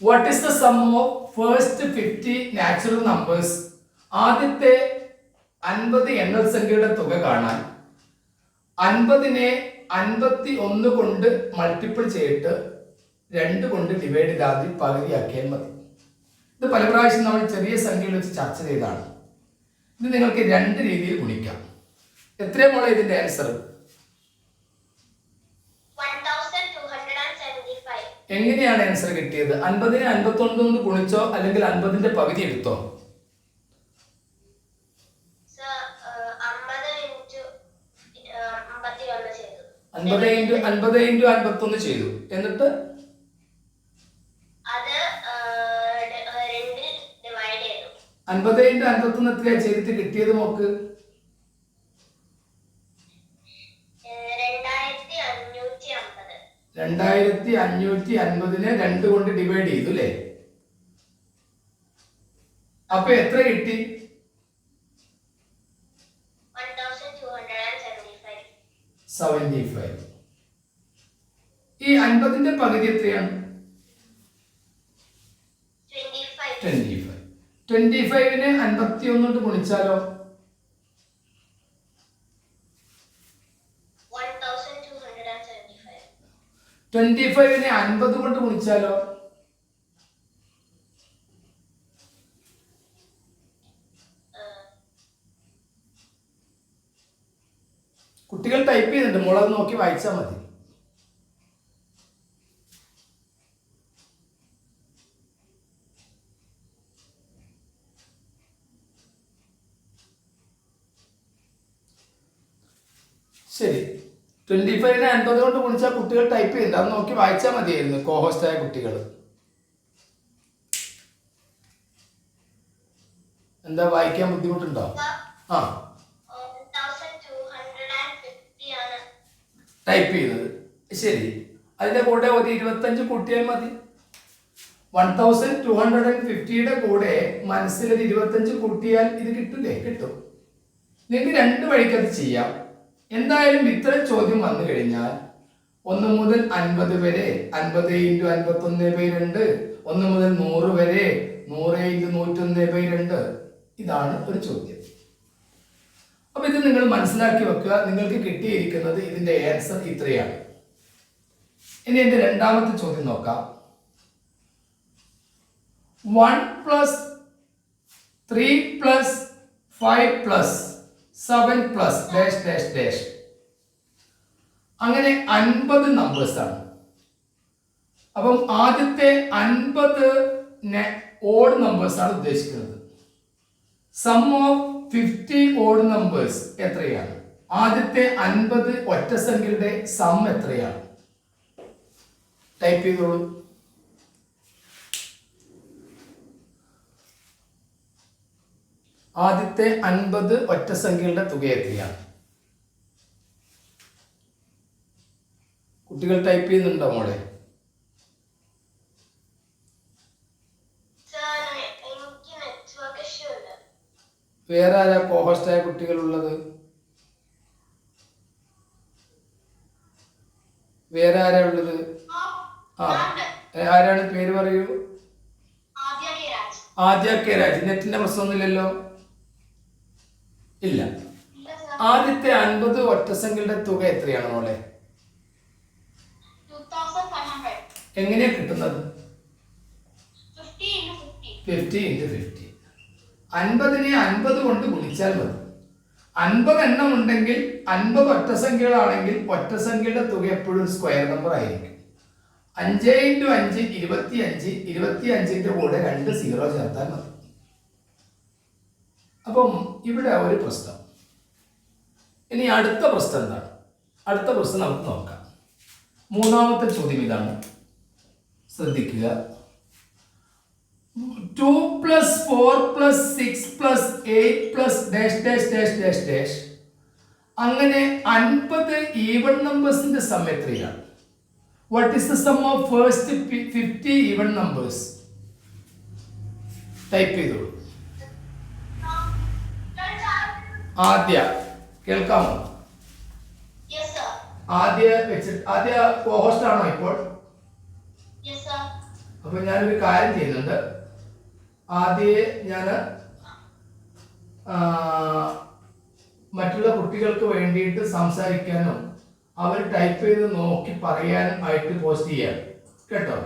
What is the sum of first 50 natural numbers? ആദ്യത്തെ 50 എണ്ണൽ സംഖ്യയുടെ തുക കാണാൻ 50നെ 51 കൊണ്ട് മൾട്ടിപ്പിൾ ചെയ്തിട്ട് 2 കൊണ്ട് ഡിവൈഡ് ചെയ്താൽ പകുതിയാക്കിയാൽ മതി. ഇത് പല പ്രാവശ്യം നമ്മൾ ചെറിയ സംഖ്യയിൽ വെച്ച് ചർച്ച ചെയ്തതാണ്. ഇത് നിങ്ങൾക്ക് രണ്ട് രീതിയിൽ ഗുണിക്കാം. എത്രയും മോളെ ഇതിന്റെ ആൻസർ? എങ്ങനെയാണ് ആൻസർ കിട്ടിയത്? 50നെ 51 കൊണ്ട് ഗുണിച്ചോ അല്ലെങ്കിൽ 50ന്റെ പകുതി എടുത്തോ? 50 × 51 ചെയ്തു. എന്നിട്ട് 50 × 51 എത്രയാ ചെയ്തിട്ട് കിട്ടിയത് നോക്ക്? 2550നെ 2 കൊണ്ട് ഡിവൈഡ് ചെയ്തു അല്ലേ? അപ്പൊ എത്ര കിട്ടി? 75. ഈ 50ന്റെ പകുതി എത്രയാണ്? 25. 25നെ 51 കൊണ്ട് ഗുണിച്ചാലോ? 25നെ 50 കൊണ്ട് ഗുണിച്ചാലോ? കുട്ടികൾ ടൈപ്പ് ചെയ്യുന്നുണ്ട്, മുളക് നോക്കി വായിച്ചാൽ മതി. ശരി, 25നെ 50 കൊണ്ട് ഗുണിച്ചാൽ കുട്ടികൾ ടൈപ്പ് ചെയ്യുന്നുണ്ട്, അത് നോക്കി വായിച്ചാൽ മതിയായിരുന്നു കോഹോസ്റ്റായ കുട്ടികൾ. എന്താ വായിക്കാൻ ബുദ്ധിമുട്ടുണ്ടോ? ആ, ടൈപ്പ് ചെയ്യുന്നത് ശരി. അതിന്റെ കൂടെ ഒരു 25 കൂട്ടിയാൽ മതി. 1250യുടെ കൂടെ മനസ്സിലൊരു 25 കൂട്ടിയാൽ ഇത് കിട്ടില്ലേ? കിട്ടും. നിങ്ങൾക്ക് രണ്ട് വഴിക്ക് അത് ചെയ്യാം. എന്തായാലും ഇത്തരം ചോദ്യം വന്നു കഴിഞ്ഞാൽ 1 മുതൽ 50 വരെ 50 × 51/2, 1 മുതൽ 100 വരെ 100 × 101/2, ഇതാണ് ഒരു ചോദ്യം. അപ്പൊ ഇത് നിങ്ങൾ മനസ്സിലാക്കി വെക്കുക. നിങ്ങൾക്ക് കിട്ടിയിരിക്കുന്നത് ഇതിന്റെ ആൻസർ ഇത്രയാണ്. ഇനി എന്റെ രണ്ടാമത്തെ ചോദ്യം നോക്കാം. 1 + 3 + 5 + 7 + ഡാഷ് ഡാഷ് ഡാഷ്, അങ്ങനെ 50 നമ്പേഴ്സ് ആണ്. അപ്പം ആദ്യത്തെ 50 ഓഡ് നമ്പേഴ്സ് ആണ് ഉദ്ദേശിക്കുന്നത്. സം ഓഫ് 50 ഓഡ് നമ്പേഴ്സ് എത്രയാണ്? ആദ്യത്തെ 50 ഒറ്റ സംഖ്യയുടെ സം എത്രയാണ്? ടൈപ്പ് ചെയ്തോളൂ. ആദ്യത്തെ 50 ഒറ്റ സംഖ്യകളുടെ തുക എത്രയാണ്? കുട്ടികൾ ടൈപ്പ് ചെയ്യുന്നുണ്ടോ മോളെ? വേറെ ആരാ കോഹോസ്റ്റായ കുട്ടികൾ ഉള്ളത്? വേറെ ആരാ ഉള്ളത്? ആ, ആരാണ്? പേര് പറയൂ. ആദ്യ കെ രാജ്. നെറ്റിന്റെ പ്രശ്നമൊന്നുമില്ലല്ലോ? ഇല്ല. ആദ്യത്തെ 50 ഒറ്റ സംഖ്യകളുടെ തുക എത്രയാണ് മോളെ? എങ്ങനെയാ കിട്ടുന്നത്? 50 × 50. 50നെ 50 കൊണ്ട് ഗുണിച്ചാൽ മതി. 50 എണ്ണം ഉണ്ടെങ്കിൽ 50 ഒറ്റ സംഖ്യകളാണെങ്കിൽ ഒറ്റ സംഖ്യയുടെ തുക എപ്പോഴും സ്ക്വയർ നമ്പർ ആയിരിക്കും. 5 × 5 25. 25ന്റെ കൂടെ 2 0 ചേർത്താൽ മതി. അപ്പം ഇവിടെ ഒരു പ്രശ്നം. ഇനി അടുത്ത പ്രശ്നം എന്താണ്? അടുത്ത പ്രശ്നം നമുക്ക് നോക്കാം. മൂന്നാമത്തെ ചോദ്യം ഇതാണ്, ശ്രദ്ധിക്കുക. 2 + 4 + 6 + 8 + dash dash dash dash dash, അങ്ങനെ 50 ഈവൺ നമ്പേഴ്സിന്റെ സം എത്രയാണ്? What is the sum of first 50 even numbers? Type ചെയ്തോളൂ. ആദ്യ കേൾക്കാമോ? ആദ്യ കോഹോസ്റ്റ് ആണോ ഇപ്പോൾ? അപ്പോൾ ഞാനൊരു കാര്യം ചെയ്യുന്നുണ്ട്. ആദ്യമേ ഞാൻ മറ്റുള്ള കുട്ടികൾക്ക് വേണ്ടിയിട്ട് സംസാരിക്കാനും അവർ ടൈപ്പ് ചെയ്ത് നോക്കി പറയാനും ആയിട്ട് പോസ്റ്റ് ചെയ്യാം കേട്ടോ.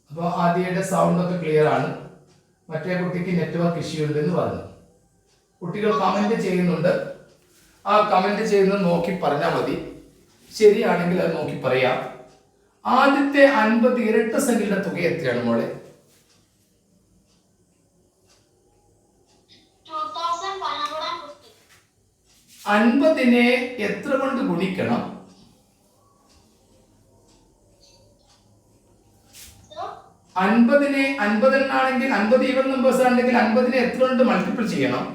അപ്പോൾ ആദ്യയുടെ സൗണ്ട് ഒക്കെ ക്ലിയർ ആണ്. മറ്റേ കുട്ടിക്ക് നെറ്റ്വർക്ക് ഇഷ്യൂ ഉണ്ടെന്ന് പറഞ്ഞു. കുട്ടികൾ കമന്റ് ചെയ്യുന്നുണ്ട്. ആ കമന്റ് ചെയ്യുന്നത് നോക്കി പറഞ്ഞാൽ മതി. ശരിയാണെങ്കിൽ അത് നോക്കി പറയാം. ആദ്യത്തെ 50 ഇരട്ട സംഖ്യയുടെ തുക എത്രയാണ് മോളെ? 50നെ എത്ര കൊണ്ട് ഗുണിക്കണം? 50നെ 50 എണ്ണാണെങ്കിൽ 50 ഈവൻ നമ്പേഴ്സ് ആണെങ്കിൽ 50നെ എത്ര കൊണ്ട് മൾട്ടിപ്പിൾ ചെയ്യണം?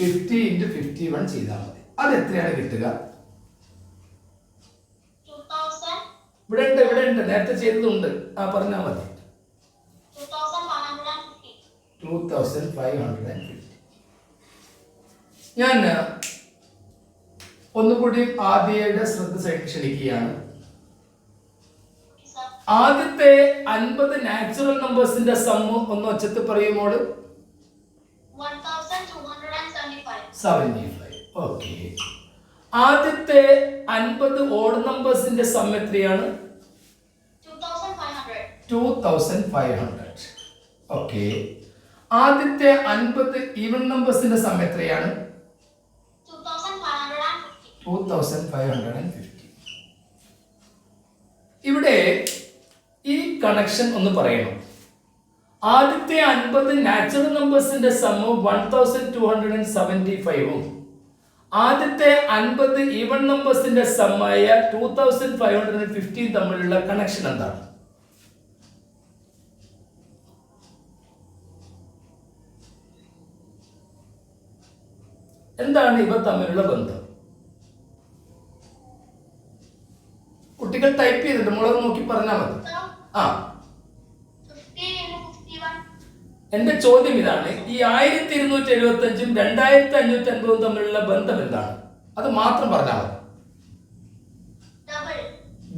50 into 51 ചെയ്താൽ മതി. അത് എത്രയാണ് കിട്ടുക? ഇവിടെ ഉണ്ട് നേരത്തെ ചെയ്തതുണ്ട്. പറഞ്ഞാൽ മതി. 2550. ഞാൻ ഒന്നുകൂടി ആദ്യയുടെ ശ്രദ്ധ ക്ഷണിക്കുകയാണ്. ആദ്യത്തെ 50 നാച്ചുറൽ നമ്പേഴ്സിന്റെ സമ്മ് ഒന്ന് ഒച്ചത്ത് പറയുമോള്? 75. ഓക്കെ. ആദ്യത്തെ 50 ഓഡ് നമ്പേഴ്സിന്റെ സം എത്രയാണ്? 2500. ഓക്കെ. ആദ്യത്തെ 50 ഈവൻ നമ്പേഴ്സിന്റെ സം എത്രയാണ്? 2550. ഇവിടെ ഈ കണക്ഷൻ ഒന്ന് പറയണം. ആദ്യത്തെ 50 നാച്ചുറൽ നമ്പേഴ്സിന്റെ സമ്മ് 1275ഉം ആദ്യത്തെ 50 ഈവൻ നമ്പേഴ്സിന്റെ സമ്മായ 2550 തമ്മിലുള്ള കണക്ഷൻ എന്താണ്? എന്താണ് ഇവ തമ്മിലുള്ള ബന്ധം? കുട്ടികൾ ടൈപ്പ് ചെയ്തിട്ട് മോളെ നോക്കി പറഞ്ഞാൽ മതി. എന്റെ ചോദ്യം ഇതാണ്, ഈ 1275ഉം 2550ഉം തമ്മിലുള്ള ബന്ധം എന്താണ്? അത് മാത്രം പറഞ്ഞാൽ മതി.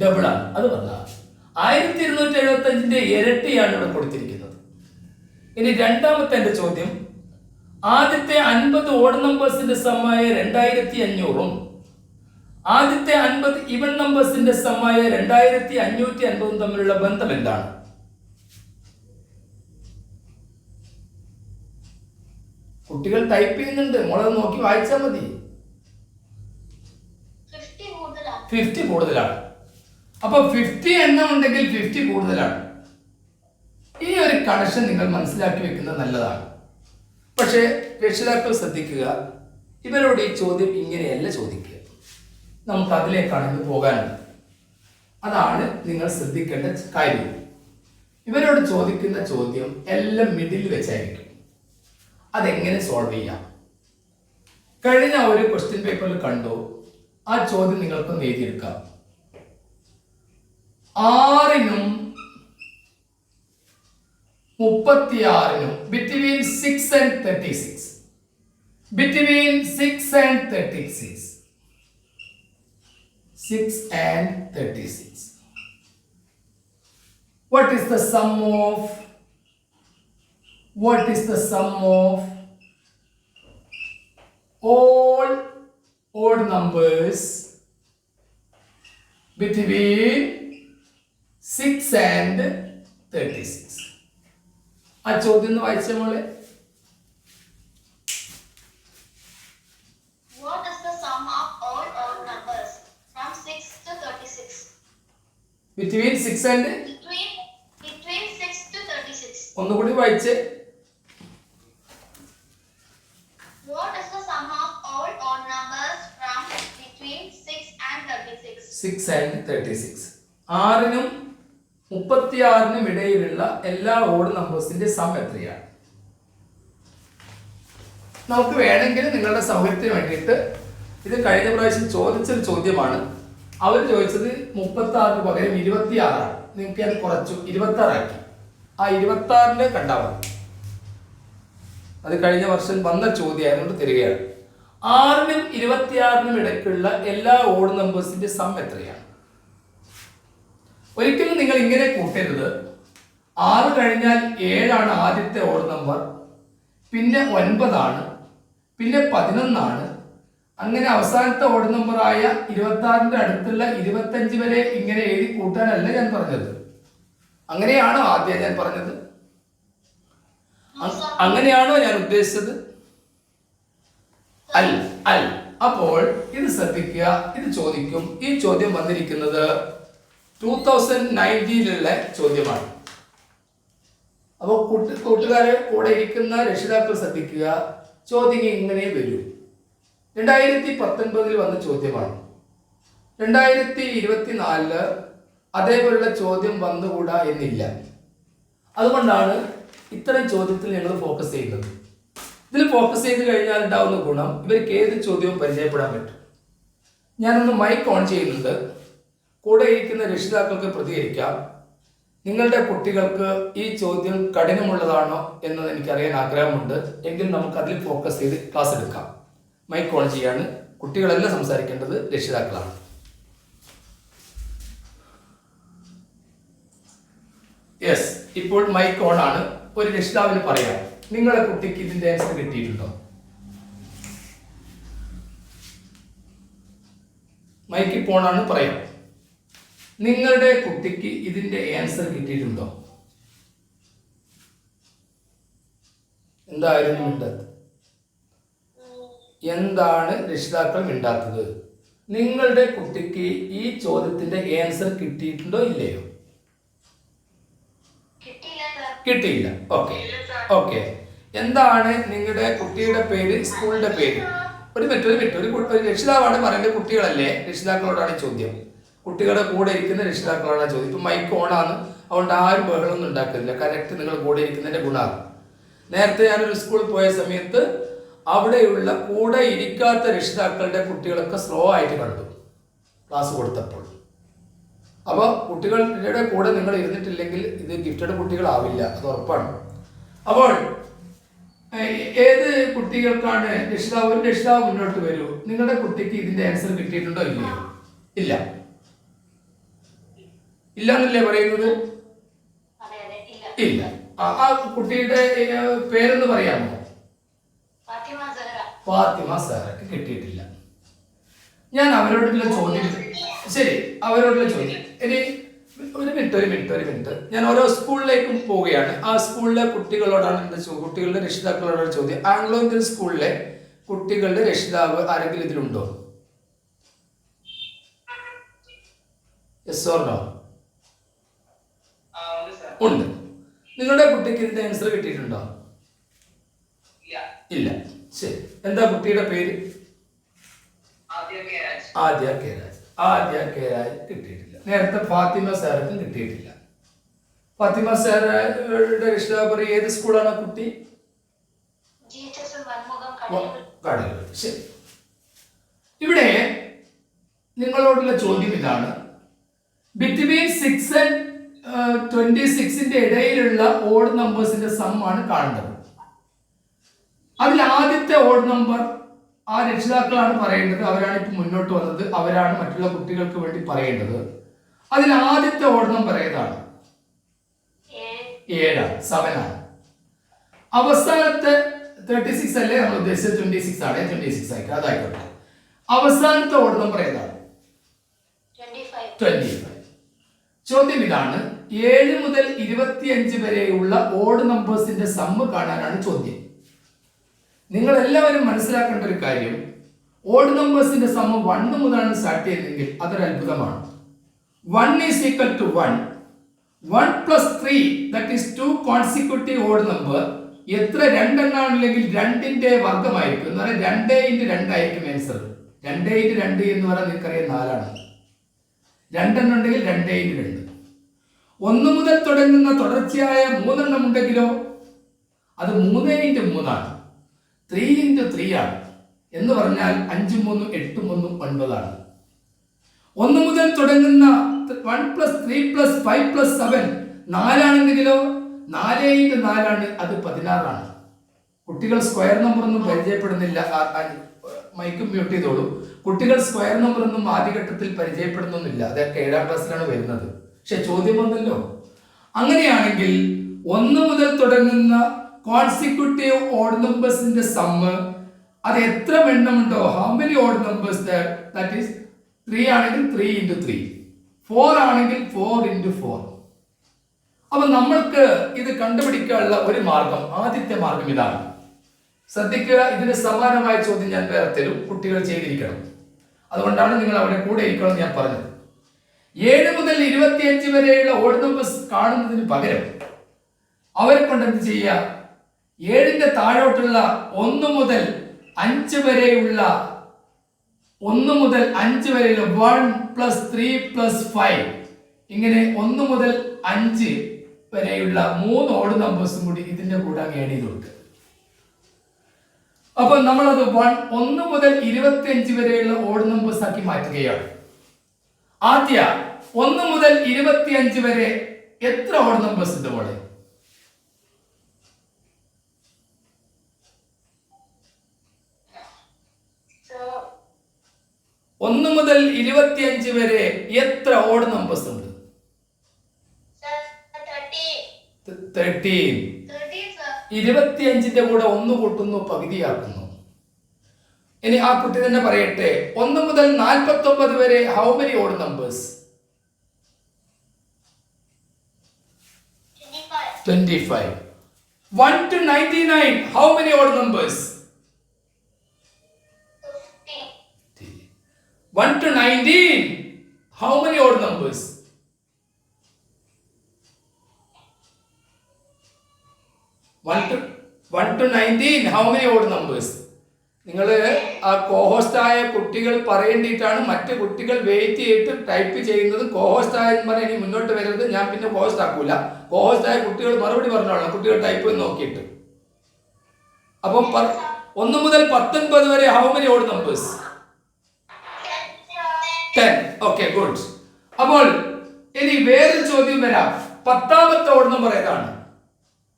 ഡബിൾ ആണ്, അത് പറഞ്ഞാൽ 1275ന്റെ ഇരട്ടിയാണ് ഇവിടെ കൊടുത്തിരിക്കുന്നത്. ഇനി രണ്ടാമത്തെ എന്റെ ചോദ്യം, ആദ്യത്തെ 50 ഓഡ് നമ്പേഴ്സിന്റെ സമ്മായ 2500ഉം ആദ്യത്തെ 50 ഈവൻ നമ്പേഴ്സിന്റെ സമ്മായ 2550ഉം തമ്മിലുള്ള ബന്ധം എന്താണ്? കുട്ടികൾ ടൈപ്പ് ചെയ്യുന്നുണ്ട്, മോളെ നോക്കി വായിച്ചാൽ മതി. 50 കൂടുതലാണ്. അപ്പൊ 50 എണ്ണം ഉണ്ടെങ്കിൽ 50 കൂടുതലാണ്. ഈ ഒരു കണക്ഷൻ നിങ്ങൾ മനസ്സിലാക്കി വെക്കുന്നത് നല്ലതാണ്. പക്ഷേ രക്ഷിതാക്കൾ ശ്രദ്ധിക്കുക, ഇവരോട് ഈ ചോദ്യം ഇങ്ങനെയല്ല ചോദിക്കുക. നമുക്ക് അതിലേക്കാണ് ഇന്ന് പോകാനുള്ളത്. അതാണ് നിങ്ങൾ ശ്രദ്ധിക്കേണ്ട കാര്യം. ഇവരോട് ചോദിക്കുന്ന ചോദ്യം എല്ലാം മിഡിൽ വെച്ചായിരിക്കും. അതെങ്ങനെ സോൾവ് ചെയ്യാം? കഴിഞ്ഞ ഒരു ക്വസ്റ്റ്യൻ പേപ്പറിൽ കണ്ടു. ആ ചോദ്യം നിങ്ങൾക്കൊന്ന് എഴുതിയെടുക്കാം. 6നും 36നും between 6 and 36. Between 6 and 36. 6 and 36. What is the sum of all odd numbers between 6 and 36? ആ ചോദ്യം ഒന്ന് വായിച്ച മോളെ. What is the sum of all odd numbers from 6 to 36? Between 6 and between 6 to 36. ഒന്നുകൂടി വായിച്ചേ. What is the sum of all odd numbers from between 6 and 36? 6 and 36. 6നും 36നും ഇടയിലുള്ള എല്ലാ odd നമ്പേഴ്സിന്റെ some എത്രയാണ്? നമുക്ക് വേണമെങ്കിൽ നിങ്ങളുടെ സൗകര്യത്തിന് വേണ്ടിയിട്ട്, ഇത് കഴിഞ്ഞ പ്രാവശ്യം ചോദിച്ചൊരു ചോദ്യമാണ്. അവർ ചോദിച്ചത് 36 പകരം 26 ആണ്. നിങ്ങൾക്ക് അത് കുറച്ചു 26 ആക്കി. ആ 26ന്റെ കണ്ടാൽ മതി. അത് കഴിഞ്ഞ വർഷം വന്ന ചോദ്യമായതുകൊണ്ട് തരികയാണ്. 6നും 26നും ഇടയ്ക്കുള്ള എല്ലാ ഓഡ് നമ്പേഴ്സിന്റെ സം എത്രയാണ്? ഒരിക്കലും നിങ്ങൾ ഇങ്ങനെ കൂട്ടരുത്. 6 കഴിഞ്ഞാൽ 7 ആദ്യത്തെ ഓഡ് നമ്പർ, പിന്നെ 9, പിന്നെ 11, അങ്ങനെ അവസാനത്തെ ഓഡ് നമ്പറായ 26 അടുത്തുള്ള 25 വരെ ഇങ്ങനെ എഴുതി കൂട്ടാനല്ല ഞാൻ പറഞ്ഞത്. അങ്ങനെയാണോ ആദ്യം ഞാൻ പറഞ്ഞത്? അങ്ങനെയാണോ ഞാൻ ഉദ്ദേശിച്ചത്? അല്ല അല്ല. അപ്പോൾ ഇത് ശ്രദ്ധിക്കുക, ഇത് ചോദിക്കും. ഈ ചോദ്യം വന്നിരിക്കുന്നത് 2019 ചോദ്യമാണ്. അപ്പോൾ കൂട്ടുകാരെ കൂടെ ഇരിക്കുന്ന രക്ഷിതാക്കൾ ശ്രദ്ധിക്കുക, ചോദ്യം ഇങ്ങനെ വരൂ. 2019 വന്ന ചോദ്യമാണ്. 2024 അതേപോലുള്ള ചോദ്യം വന്നുകൂടാ എന്നില്ല. അതുകൊണ്ടാണ് ഇത്തരം ചോദ്യത്തിൽ ഞങ്ങൾ ഫോക്കസ് ചെയ്യുന്നത്. ഇതിൽ ഫോക്കസ് ചെയ്ത് കഴിഞ്ഞാൽ ഉണ്ടാവുന്ന ഗുണം, ഇവർക്ക് ഏത് ചോദ്യവും പരിചയപ്പെടാൻ പറ്റും. ഞാനൊന്ന് മൈക്ക് ഓൺ ചെയ്യുന്നുണ്ട്. കൂടെ ഇരിക്കുന്ന രക്ഷിതാക്കൾക്ക് പ്രതികരിക്കാം. നിങ്ങളുടെ കുട്ടികൾക്ക് ഈ ചോദ്യം കഠിനമുള്ളതാണോ എന്ന് എനിക്കറിയാൻ ആഗ്രഹമുണ്ട്. എങ്കിൽ നമുക്ക് അതിൽ ഫോക്കസ് ചെയ്ത് ക്ലാസ് എടുക്കാം. മൈക്ക് ഓൺ ചെയ്യാണ്. കുട്ടികളെല്ലാം സംസാരിക്കേണ്ടത് രക്ഷിതാക്കളാണ്. യെസ്, ഇപ്പോൾ മൈക്ക് ഓൺ ആണ്. ഒരു രക്ഷിതാവിന് പറയാം, നിങ്ങളുടെ കുട്ടിക്ക് ഇതിന്റെ ആൻസർ കിട്ടിയിട്ടുണ്ടോ? മൈക്ക് ഇപ്പോൾ ഓൺ ആണ്, പറയാം. നിങ്ങളുടെ കുട്ടിക്ക് ഇതിന്റെ ആൻസർ കിട്ടിയിട്ടുണ്ടോ? എന്തായിരുന്നു മിണ്ടാത്തത്? എന്താണ് രക്ഷിതാക്കൾ മിണ്ടാത്തത്? നിങ്ങളുടെ കുട്ടിക്ക് ഈ ചോദ്യത്തിന്റെ ആൻസർ കിട്ടിയിട്ടുണ്ടോ ഇല്ലയോ? കിട്ടിയില്ല. Okay okay. എന്താണ് നിങ്ങളുടെ കുട്ടിയുടെ പേര്, സ്കൂളിന്റെ പേര്? ഒരു മിനിറ്റ്. ഒരു രക്ഷിതാവാണ് പറയുന്നത്, കുട്ടികളല്ലേ? രക്ഷിതാക്കളോടാണ് ചോദ്യം. കുട്ടികളുടെ കൂടെ ഇരിക്കുന്ന രക്ഷിതാക്കളോടാണ് ചോദ്യം. ഇപ്പം മൈക്ക് ഓണാണ്, അതുകൊണ്ട് ആരും ബഹളമൊന്നും ഉണ്ടാക്കുന്നില്ല. കറക്റ്റ് നിങ്ങൾ കൂടെ ഇരിക്കുന്നതിന്റെ ഗുണമാണ്. നേരത്തെ ഞാനൊരു സ്കൂളിൽ പോയ സമയത്ത് അവിടെയുള്ള കൂടെ ഇരിക്കാത്ത രക്ഷിതാക്കളുടെ കുട്ടികളൊക്കെ സ്ലോ ആയിട്ട് കണ്ടു ക്ലാസ് കൊടുത്തപ്പോൾ. അപ്പോൾ കുട്ടികളുടെ കൂടെ നിങ്ങൾ ഇരുന്നിട്ടില്ലെങ്കിൽ ഇത് ഗിഫ്റ്റഡ് കുട്ടികളാവില്ല, അത് ഉറപ്പാണ്. അപ്പോൾ ഏത് കുട്ടികൾക്കാണ് ഒരു രക്ഷിതാവ് മുന്നോട്ട് വരൂ. നിങ്ങളുടെ കുട്ടിക്ക് ഇതിന്റെ ആൻസർ കിട്ടിയിട്ടുണ്ടോ ഇല്ലയോ? ഇല്ല എന്നല്ലേ പറയുന്നത്? ഇല്ല. ആ കുട്ടിയുടെ പേരെന്ന് പറയാമോ? ഫാത്തിമ സാറക്ക് കിട്ടിയിട്ടില്ല. ഞാൻ അവരോടുള്ള ചോദ്യം, ശരി, അവരോടുള്ള ചോദ്യം. ഇനി ഒരു മിനിറ്റ്. ഞാൻ ഓരോ സ്കൂളിലേക്കും പോവുകയാണ്. ആ സ്കൂളിലെ കുട്ടികളോടാണ് എൻ്റെ കുട്ടികളുടെ രക്ഷിതാക്കളോടാണ് ചോദ്യം. ആംഗ്ലോ ഇന്ത്യൻ സ്കൂളിലെ കുട്ടികളുടെ രക്ഷിതാവ് ആരെങ്കിലും ഇതിലുണ്ടോ? Yes or no? ഉണ്ട്. നിങ്ങളുടെ കുട്ടിക്ക് ഇതിന്റെ ആൻസർ കിട്ടിയിട്ടുണ്ടോ? ഇല്ല. ശരി, എന്താ കുട്ടിയുടെ പേര്? ആദ്യ കെ രാജ് കിട്ടിയിട്ടില്ല. നേരത്തെ ഫാത്തിമ സാർക്കും കിട്ടിയിട്ടില്ല. ഫാത്തിമ സാറുടെ രക്ഷിതാവ് പറയും, ഏത് സ്കൂളാണ് കുട്ടി? കടലൂർ. ശരി. ഇവിടെ നിങ്ങളോടുള്ള ചോദ്യം ഇതാണ്, ബിറ്റ്വീൻ 6 and 26 ഇടയിലുള്ള ഓഡ് നമ്പേഴ്സിന്റെ സം ആണ് കാണേണ്ടത്. അതിൽ ആദ്യത്തെ ഓഡ് നമ്പർ ആ രക്ഷിതാക്കളാണ് പറയേണ്ടത്. അവരാണ് ഇപ്പൊ മുന്നോട്ട് വന്നത്, അവരാണ് മറ്റുള്ള കുട്ടികൾക്ക് വേണ്ടി പറയേണ്ടത്. അതിൽ ആദ്യത്തെ ഓഡ് നമ്പർ ഏതാണ്? 7, 7 ആണ്. അവസാനത്തെ 36 അല്ലേ നമ്മൾ ഉദ്ദേശിച്ചത്? 26 ആണ്. 26 ആയിക്കോട്ടെ, അതായിക്കോട്ടെ. അവസാനത്തെ ഓഡ് നമ്പർ ഏതാണ്? 25. ചോദ്യം ഇതാണ്, 7 മുതൽ 25 വരെയുള്ള ഓഡ് നമ്പേഴ്സിന്റെ സമ്മ് കാണാനാണ് ചോദ്യം. നിങ്ങൾ എല്ലാവരും മനസ്സിലാക്കേണ്ട ഒരു കാര്യം, ഓഡ് നമ്പേഴ്സിന്റെ സമ്മ് 1 മുതലാണ് സ്റ്റാർട്ട് ചെയ്യുന്നതെങ്കിൽ അതൊരു അത്ഭുതമാണ്. 1 is equal to 1. 1 plus 3, that is 2 consecutive odd number. എത്ര രണ്ടെണ്ണാണില്ലെങ്കിൽ 2ന്റെ വർഗമായിരിക്കും. എന്ന് പറഞ്ഞാൽ 2 into 2 ആയിരിക്കും ആൻസർ. 2 into 2 എന്ന് പറഞ്ഞാൽ നിങ്ങൾക്കറിയാം 4 ആണ്. 2 എണ്ണം ഉണ്ടെങ്കിൽ 2 into 2. 1 മുതൽ തുടങ്ങുന്ന തുടർച്ചയായ 3 എണ്ണം ഉണ്ടെങ്കിലോ അത് 3 into 3 ആണ്. 3 into 3 ആണ്. എന്ന് പറഞ്ഞാൽ 5 3 8 3 9 ആണ്. 1 മുതൽ തുടങ്ങുന്ന 1 plus 3 plus 5 plus 7 4 ആണെങ്കിലോ 4 into 4 ആണ്, അത് 16 ആണ്. കുട്ടികൾ സ്ക്വയർ നമ്പർ ഒന്നും പരിചയപ്പെടുന്നില്ല. മൈക്ക് മ്യൂട്ട് ചെയ്തോളൂ. കുട്ടികൾ സ്ക്വയർ നമ്പർ ഒന്നും ആദ്യഘട്ടത്തിൽ പരിചയപ്പെടുന്നൊന്നുമില്ല. അതൊക്കെ 7ാം ക്ലാസ്സിലാണ് വരുന്നത്. പക്ഷെ ചോദ്യം വന്നല്ലോ. അങ്ങനെയാണെങ്കിൽ 1 മുതൽ തുടങ്ങുന്ന കോൺസിക്യൂട്ടീവ് ഓഡ് നമ്പേഴ്സിന്റെ സമ്മ് അത് എത്ര എണ്ണമുണ്ടോ, how many odd numbers there, that is 3 ആണെങ്കിൽ 3 into 3, 4 ആണെങ്കിൽ 4 into 4. അപ്പൊ നമ്മൾക്ക് ഇത് കണ്ടുപിടിക്കാനുള്ള ഒരു മാർഗം, ആദ്യത്തെ മാർഗം ഇതാണ്. ശ്രദ്ധിക്കുക, ഇതിന് സമാനമായ ചോദ്യം ഞാൻ വേറെ തരും, കുട്ടികൾ ചെയ്തിരിക്കണം. അതുകൊണ്ടാണ് നിങ്ങൾ അവിടെ കൂടെ ഇരിക്കണം ഞാൻ പറഞ്ഞത്. 7 മുതൽ 25 വരെയുള്ള ഓഡ് നമ്പേഴ്സ് കാണുന്നതിന് പകരം അവരെ കൊണ്ട് എന്ത് ചെയ്യുക, 7ന്റെ താഴോട്ടുള്ള 1 മുതൽ 5 വരെയുള്ള 1 മുതൽ 5 വരെയുള്ള 1 + 3 + 5 ഇങ്ങനെ 1 മുതൽ 5 വരെയുള്ള 3 ഓഡ് നമ്പേഴ്സും കൂടി ഇതിന്റെ കൂടെ അങ്ങ് ആഡ് ചെയ്ത് കൊടുക്കുക. അപ്പൊ നമ്മളത് 1 മുതൽ 25 വരെയുള്ള ഓഡ് നമ്പേഴ്സ് ആക്കി മാറ്റുകയാണ്. ആദ്യ 1 മുതൽ 25 വരെ എത്ര ഓഡ് നമ്പേഴ്സ് ഉണ്ട് മോളെ? So, 1 മുതൽ 25 വരെ എത്ര ഓഡ് നമ്പേഴ്സ് ഉണ്ട്? 13. 13, sir. 25ന്റെ കൂടെ 1 കൂട്ടുന്നു, പകുതിയാക്കുന്നു. ഇനി ആ കുട്ടി തന്നെ പറയട്ടെ, 1 മുതൽ 49 വരെ how many odd numbers? 25. 1 to 99 how many odd numbers? 50. 1 to 19 how many odd numbers? 1 to 19 how many odd numbers? നിങ്ങൾ ആ കോഹോസ്റ്റ് ആയ കുട്ടികൾ പറയേണ്ടിയിട്ടാണ് മറ്റു കുട്ടികൾ വെയിറ്റ് ചെയ്തിട്ട് ടൈപ്പ് ചെയ്യുന്നത്. കോഹോസ്റ്റ് ആയെന്ന് പറഞ്ഞാൽ ഇനി മുന്നോട്ട് വരരുത്, ഞാൻ പിന്നെ കോഹോസ്റ്റ് ആക്കൂല. കോഹോസ്റ്റ് ആയ കുട്ടികൾ മറുപടി പറഞ്ഞോളാം, കുട്ടികൾ ടൈപ്പ് ചെയ്ത് നോക്കിയിട്ട്. അപ്പം 1 മുതൽ 19 വരെ how many odd numbers? 10. Okay, good. അപ്പോൾ ഇനി വേറൊരു ചോദ്യം വരാം. 10ാമത്തെ ഓഡ് നമ്പർ ഏതാണ്?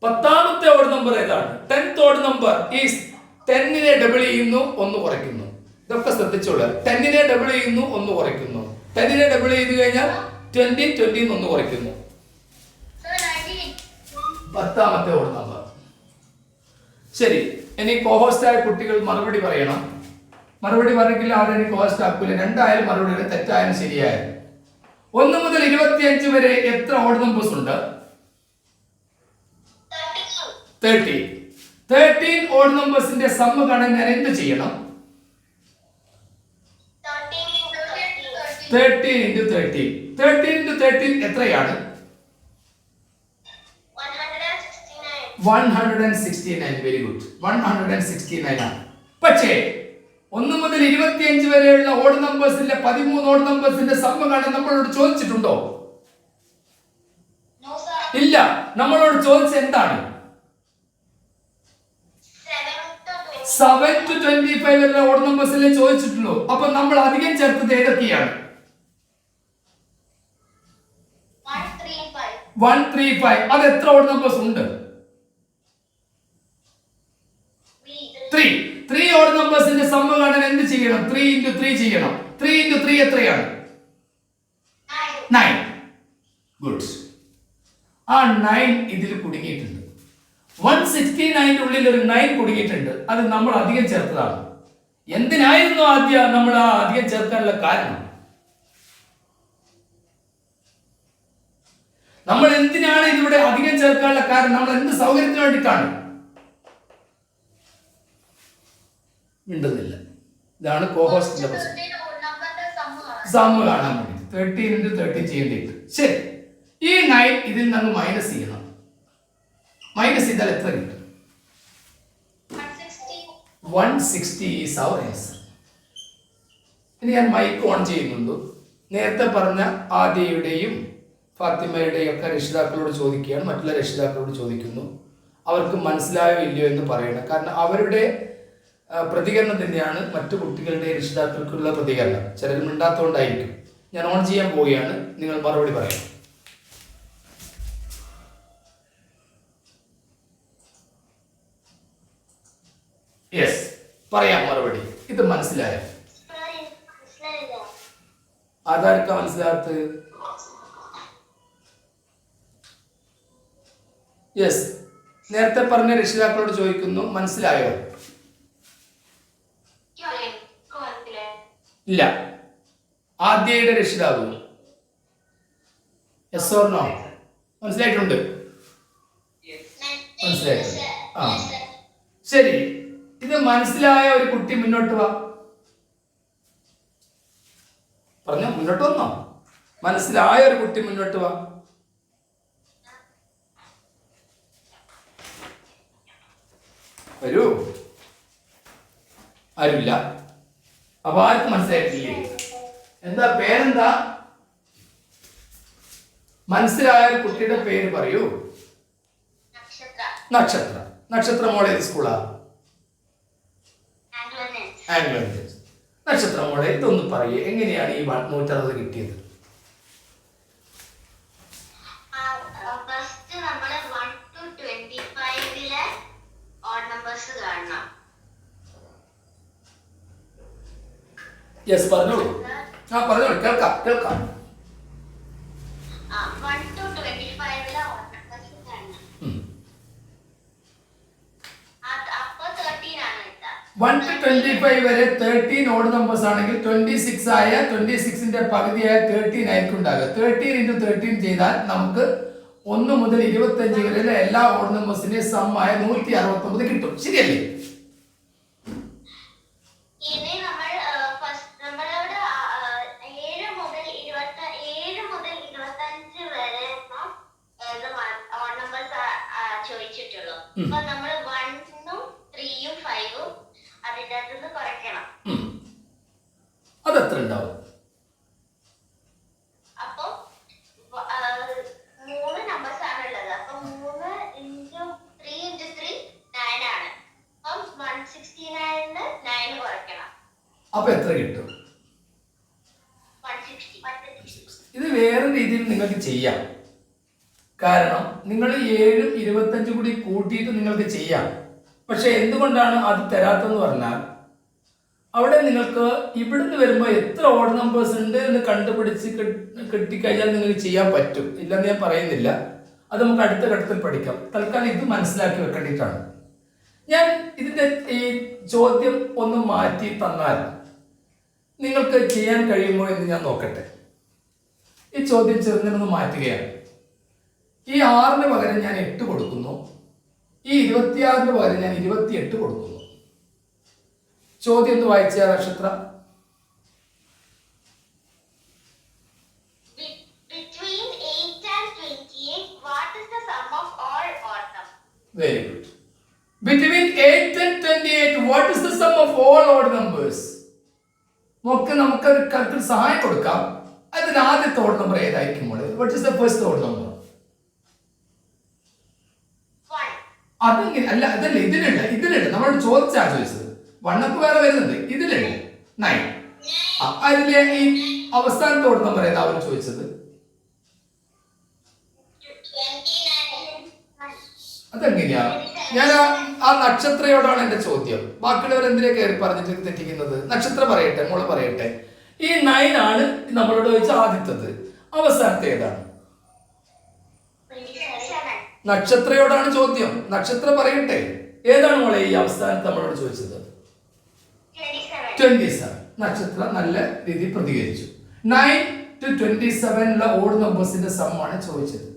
10ാമത്തെ ഓഡ് നമ്പർ ഏതാണ്? 10th ഓഡ് നമ്പർ ഈസ് 10നെ ഡബിൾ ചെയ്യുന്നു, 1 കുറയ്ക്കുന്നു. ഇതൊക്കെ ശ്രദ്ധിച്ചോളൂ. 10നെ ഡബിൾ ചെയ്യുന്നു, 1 കുറയ്ക്കുന്നു. 10നെ ഡബിൾ ചെയ്ത് കഴിഞ്ഞാൽ 20, 20 1 കുറയ്ക്കുന്നു. 10ാമത്തെ ഓഡ് നമ്പർ. ശരി, ഇനി കോഹോസ്റ്റ് ആയ കുട്ടികൾ മറുപടി പറയണം. മറുപടി പറഞ്ഞെങ്കിൽ അവരെ കോഹോസ്റ്റ് ആക്കൂല. രണ്ടായാലും മറുപടി, തെറ്റായാലും ശരിയായാലും. 1 മുതൽ 25 വരെ എത്ര ഓഡ് നമ്പേഴ്സ് ഉണ്ട്? 13 ഓഡ് നമ്പേഴ്സിന്റെ സമ്മ് കാണാൻ ഞാൻ എന്ത് ചെയ്യണം? 13 into 13. 13 into 13 എത്രയാണ്? 169. വെരി ഗുഡ്, 169 ആണ്. പക്ഷേ 1 മുതൽ 25 വരെയുള്ള ഓഡ് നമ്പേഴ്സിന്റെ 13 ഓഡ് നമ്പേഴ്സിന്റെ സമ്മ് കാണാൻ നമ്മളോട് ചോദിച്ചിട്ടുണ്ടോ? No, sir. ഇല്ല. നമ്മളോട് ചോദിച്ചത് എന്താണ്? 7 to 25 വരെയുള്ള ഓഡ് നമ്പേഴ്സിലെ ചോദിച്ചിട്ടുള്ളൂ. അപ്പൊ നമ്മൾ അധികം ചേർത്തത് ഏതൊക്കെയാണ്? 135. 135. അത് എത്ര ഓഡ് നമ്പേഴ്സ് ഉണ്ട്? 3 ഓഡ് നമ്പേഴ്സിന്റെ സമ്മ് കാണാൻ എന്ത് ചെയ്യണം? 3 into 3 ചെയ്യണം. 3 into 3 എത്രയാണ്? 9. ഗുഡ്. ആ 9 ഇതിൽ കുടുങ്ങിയിട്ടുണ്ട്. 169 ഉള്ളിൽ ഒരു 9 കുടുങ്ങിയിട്ടുണ്ട്. അത് നമ്മൾ അധികം ചേർത്തതാണ്. എന്തിനായിരുന്നു ആദ്യം നമ്മൾ ആ അധികം ചേർക്കാനുള്ള കാരണം? നമ്മൾ എന്തിനാണ് ഇതിവിടെ അധികം ചേർക്കാനുള്ള കാരണം? നമ്മൾ എന്ത് സൗകര്യത്തിന് വേണ്ടിയിട്ടാണ്? മിണ്ടുന്നില്ല. ഇതാണ് കോഹോസ്റ്റിന്റെ പ്രശ്നം. സമ്മ് കാണാൻ വേണ്ടി 13 into 13 ചെയ്യേണ്ടിയിട്ട്. ശരി, ഈ 9 ഇതിൽ നിന്ന് മൈനസ് ചെയ്യണം. മൈനസ് ചെയ്താൽ എത്ര കിട്ടും? 160 ഈസ് അവർ ആൻസർ. ഇനി ഞാൻ മൈക്ക് ഓൺ ചെയ്യുന്നുണ്ട്. നേരത്തെ പറഞ്ഞ ആദ്യയുടെയും ഫാത്തിമയുടെയും ഒക്കെ രക്ഷിതാക്കളോട് ചോദിക്കുകയാണ്, മറ്റുള്ള രക്ഷിതാക്കളോട് ചോദിക്കുന്നു. അവർക്ക് മനസ്സിലായോ ഇല്ലയോ എന്ന് പറയണം. കാരണം അവരുടെ പ്രതികരണം തന്നെയാണ് മറ്റു കുട്ടികളുടെ രക്ഷിതാക്കൾക്കുള്ള പ്രതികരണം. ചിലർ മിണ്ടാത്തതുകൊണ്ടായിരിക്കും. ഞാൻ ഓൺ ചെയ്യാൻ പോവുകയാണ്, നിങ്ങൾ മറുപടി പറയാം. യെസ്, പറയാം മറുപടി. ഇത് മനസ്സിലായോ? അതാർക്കാ മനസ്സിലാകത്ത്? യെസ്, നേരത്തെ പറഞ്ഞ രക്ഷിതാക്കളോട് ചോദിക്കുന്നു, മനസ്സിലായോ? ഇല്ല. ആദ്യയുടെ രക്ഷിതാവ് യെസ് ഓർ നോ? മനസ്സിലായിട്ടുണ്ട്? മനസ്സിലായിട്ടുണ്ട്. ആ ശരി, ഇത് മനസ്സിലായ ഒരു കുട്ടി മുന്നോട്ട് വാ. പറഞ്ഞോ, മുന്നോട്ട് വന്നോ? മനസ്സിലായ ഒരു കുട്ടി മുന്നോട്ട് വാ. വരൂ. ആരുമില്ല. അപ്പൊ ആർക്കും മനസ്സിലായിട്ടില്ലേ? എന്താ പേരെന്താ? മനസ്സിലായ ഒരു കുട്ടിയുടെ പേര് പറയൂ. നക്ഷത്ര. നക്ഷത്ര മോളെ ഏത് സ്കൂളാ? Anglo Indian. നക്ഷത്ര മോളെ ഇതൊന്ന് പറയൂ, എങ്ങനെയാണ് ഈ 160 കിട്ടിയത്? യെസ്, പറഞ്ഞോളൂ. ആ പറഞ്ഞോളൂ, കേൾക്കാം കേൾക്കാം. വൺ ടു 25 വരെ 13 ഓഡ് നമ്പേഴ്സ് ആണെങ്കിൽ 26 ആയ 26ന്റെ പകുതിയായ 13 ആയിരിക്കും ഉണ്ടാകുക. 13 into 13 ചെയ്താൽ നമുക്ക് 1 മുതൽ 25 വരെയുള്ള എല്ലാ ഓഡ് നമ്പേഴ്സിന്റെ സം ആയ 169 കിട്ടും. ശരിയല്ലേ? അതെത്ര ഉണ്ടാവും? അപ്പൊ എത്ര കിട്ടും? ഇത് വേറെ രീതിയിൽ നിങ്ങൾക്ക് ചെയ്യാം. കാരണം നിങ്ങൾ 7ഉം 25 കൂടി കൂട്ടിയിട്ട് നിങ്ങൾക്ക് ചെയ്യാം. പക്ഷെ എന്തുകൊണ്ടാണ് അത് തരാത്തെന്ന് പറഞ്ഞാൽ, അവിടെ നിങ്ങൾക്ക് ഇവിടുന്ന് വരുമ്പോൾ എത്ര ഓഡ് നമ്പേഴ്സ് ഉണ്ട് എന്ന് കണ്ടുപിടിച്ച് കിട്ടിക്കഴിഞ്ഞാൽ നിങ്ങൾക്ക് ചെയ്യാൻ പറ്റും. ഇല്ലെന്ന് ഞാൻ പറയുന്നില്ല, അത് നമുക്ക് അടുത്ത ഘട്ടത്തിൽ പഠിക്കാം. തൽക്കാലം ഇത് മനസ്സിലാക്കി വെക്കേണ്ടിയിട്ടാണ്. ഞാൻ ഇതിൻ്റെ ഈ ചോദ്യം ഒന്ന് മാറ്റി തന്നാൽ നിങ്ങൾക്ക് ചെയ്യാൻ കഴിയുമോ എന്ന് ഞാൻ നോക്കട്ടെ. ഈ ചോദ്യം ചെറുതിനൊന്ന് മാറ്റുകയാണ്. ഈ 6ന് പകരം ഞാൻ 8 കൊടുക്കുന്നു, ഈ 26ന് പകരം ഞാൻ 28 കൊടുക്കുന്നു. ചോദ്യം ഒന്ന് വായിച്ച നക്ഷത്ര. Very good. Between 8 and 28, what is the sum of all odd numbers? നമുക്ക് ഒരു കൽപ്പിൽ സഹായം കൊടുക്കാം. അതിൽ ആദ്യത്തെ ഓഡ് നമ്പർ ഏതായിരിക്കും? What is the first odd number? അതെങ്ങനെ? അല്ല, അതല്ല, ഇതിലുണ്ട്. നമ്മളോട് ചോദിച്ചത് 1 വേറെ വരുന്നുണ്ട്. ഇതിലുണ്ട് 9. അതിലെ ഈ അവസാനത്തെ ഓഡ് നമ്പർ ഏതാ അവർ ചോദിച്ചത്? അതെങ്ങനെയാ? ഞാൻ ആ നക്ഷത്രയോടാണ് എന്റെ ചോദ്യം. ബാക്കിയുള്ളവർ എന്തിനാ കയറി പറഞ്ഞിട്ട് തെറ്റിക്കുന്നത്? നക്ഷത്ര പറയട്ടെ, മോള് പറയട്ടെ. ഈ 9 ആണ് നമ്മളോട് ചോദിച്ച ആദ്യത്തത്. അവസാനത്തെ ഏതാണ്? നക്ഷത്രയോടാണ് ചോദ്യം. നക്ഷത്ര പറയട്ടെ, ഏതാണ് മോളെ ഈ അവസാനത്തെ നമ്മളോട് ചോദിച്ചത്? 27. നക്ഷത്ര നല്ല രീതിയിൽ പ്രതികരിച്ചു. 9 to 27 ഉള്ള ഓഡ് നമ്പേഴ്സിന്റെ സം ആണ് ചോദിച്ചത്.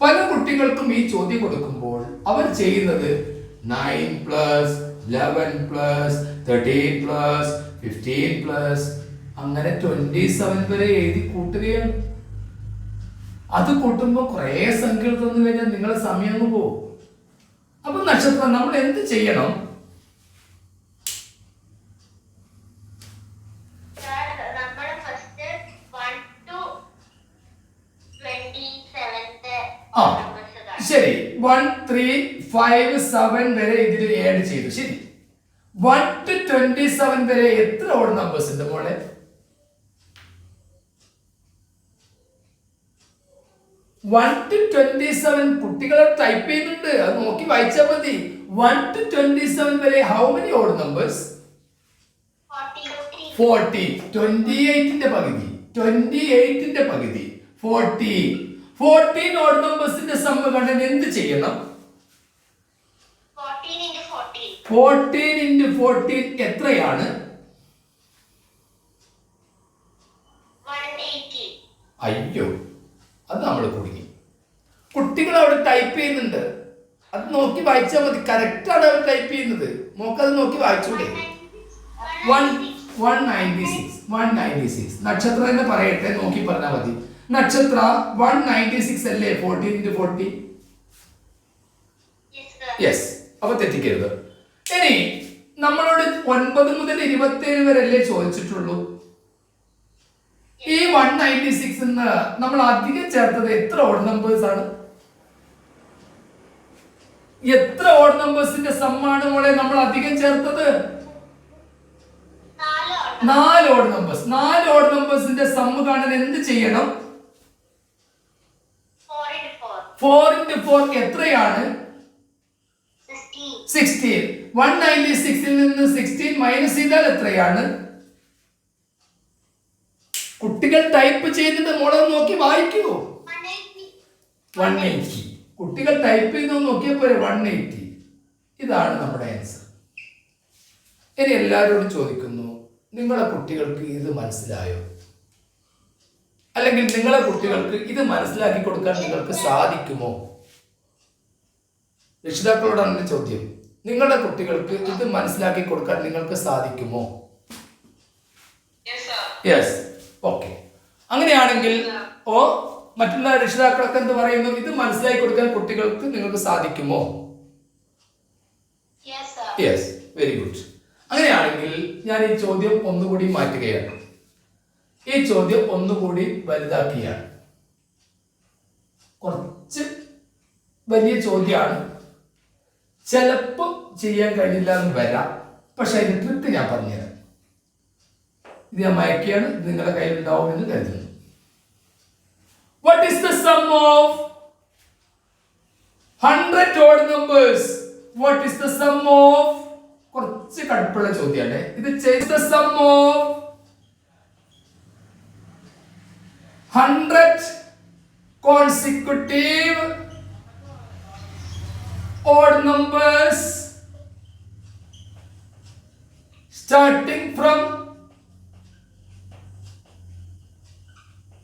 പല കുട്ടികൾക്കും ഈ ചോദ്യം കൊടുക്കുമ്പോൾ അവർ ചെയ്യുന്നത് 9 plus 11 plus 13 plus 15 plus അങ്ങനെ 27 വരെ എഴുതി കൂട്ടുകയാണ്. അത് കൂട്ടുമ്പോൾ കുറേ സംഖ്യകൾ തന്നു കഴിഞ്ഞാൽ നിങ്ങളെ സമയം അങ്ങ് പോകും. അപ്പൊ നക്ഷത്രം നമ്മൾ എന്ത് ചെയ്യണം? ശരി, 1, 3, 5, 7 വരെ ഇതിൽ ആഡ് ചെയ്തു. ശരി, 1 to 27 വരെ എത്ര ഓഡ് നമ്പേഴ്സ് ഉണ്ട് മോളെ? 1 to 27 കുട്ടികളെ ടൈപ്പ് ചെയ്യുന്നുണ്ട്, അത് നോക്കി വായിച്ചാൽ മതി. 1 to 27 വരെ ഹൗ മെനി ഓഡ് നമ്പേഴ്സ്? 40. 28ന്റെ പകുതി 40. 14 ഓഡ് നമ്പേഴ്സിന്റെ സമ്മ് കണ്ടാൽ എന്ത് ചെയ്യണം? 14 into 14. 14 into 14 എത്രയാണ്? 180. അയ്യോ, അത് നമ്മൾ കുടുങ്ങി. കുട്ടികൾ അവിടെ ടൈപ്പ് ചെയ്യുന്നുണ്ട്, അത് നോക്കി വായിച്ചാൽ മതി. കറക്റ്റ് ആണ് അവർ ടൈപ്പ് ചെയ്യുന്നത്. നോക്കത് നോക്കി വായിച്ചൂടെ? 196. നക്ഷത്ര തന്നെ പറയട്ടെ, നോക്കി പറഞ്ഞാൽ മതി. നക്ഷത്ര 196 അല്ലേ 14 into 40? Yes, sir. യെസ്. അപ്പൊ തെറ്റിക്കരുത്. ഇനി നമ്മളോട് 9 മുതൽ 27 വരെ അല്ലേ ചോദിച്ചിട്ടുള്ളൂ. ഈ 196 നമ്മൾ അധികം ചേർത്തത് എത്ര ഓഡ് നമ്പേഴ്സ് ആണ്? എത്ര ഓഡ് നമ്പേഴ്സിന്റെ സമ്മാണ് മോളെ നമ്മൾ അധികം ചേർത്തത്? 4 ഓഡ് നമ്പേഴ്സ്. 4 ഓഡ് നമ്പേഴ്സിന്റെ സമ്മ് കാണാൻ എന്ത് ചെയ്യണം? 4 into 4. 4 into 4 എത്രയാണ്? 16. 16. 196ൽ നിന്ന് 16 മൈനസ് ചെയ്താൽ എത്രയാണ്? കുട്ടികൾ ടൈപ്പ് ചെയ്യുന്നത് മോളെ നോക്കി വായിക്കൂ. 180. 180. കുട്ടികൾ ടൈപ്പ് ചെയ്യുന്നത് നോക്കിയപ്പോൾ 180. ഇതാണ് നമ്മുടെ ആൻസർ. ഇനി എല്ലാവരോടും ചോദിക്കുന്നു, നിങ്ങളെ കുട്ടികൾക്ക് ഇത് മനസ്സിലായോ? അല്ലെങ്കിൽ നിങ്ങളെ കുട്ടികൾക്ക് ഇത് മനസ്സിലാക്കി കൊടുക്കാൻ നിങ്ങൾക്ക് സാധിക്കുമോ? രക്ഷിതാക്കളോടാണ് എൻ്റെ ചോദ്യം. നിങ്ങളുടെ കുട്ടികൾക്ക് ഇത് മനസ്സിലാക്കി കൊടുക്കാൻ നിങ്ങൾക്ക് സാധിക്കുമോ? യെസ്. ഓക്കെ. അങ്ങനെയാണെങ്കിൽ മറ്റുള്ള രക്ഷിതാക്കളൊക്കെ എന്ത് പറയുന്നു? ഇത് മനസ്സിലാക്കി കൊടുക്കാൻ കുട്ടികൾക്ക് നിങ്ങൾക്ക് സാധിക്കുമോ? Yes, sir. Yes, very good. അങ്ങനെയാണെങ്കിൽ ഞാൻ ഈ ചോദ്യം ഒന്നുകൂടി മാറ്റുകയാണ്. ഈ ചോദ്യം ഒന്നുകൂടി വലുതാക്കിയാണ്. കുറച്ച് വലിയ ചോദ്യമാണ്, ചിലപ്പോൾ ചെയ്യാൻ കഴിയില്ല എന്ന് വരാം. പക്ഷെ അതിന്റെ ട്രിക്ക് ഞാൻ പറഞ്ഞുതരാം. ഇത് ഞാൻ മയക്കുകയാണ്, ഇത് നിങ്ങളുടെ കയ്യിൽ ഉണ്ടാവും എന്ന് കരുതുന്നു. What is the sum of 100 odd numbers? What is the sum of? കുറച്ച് കടുപ്പുള്ള ചോദ്യമാണ് ഇത്. the sum of 100 consecutive odd numbers starting from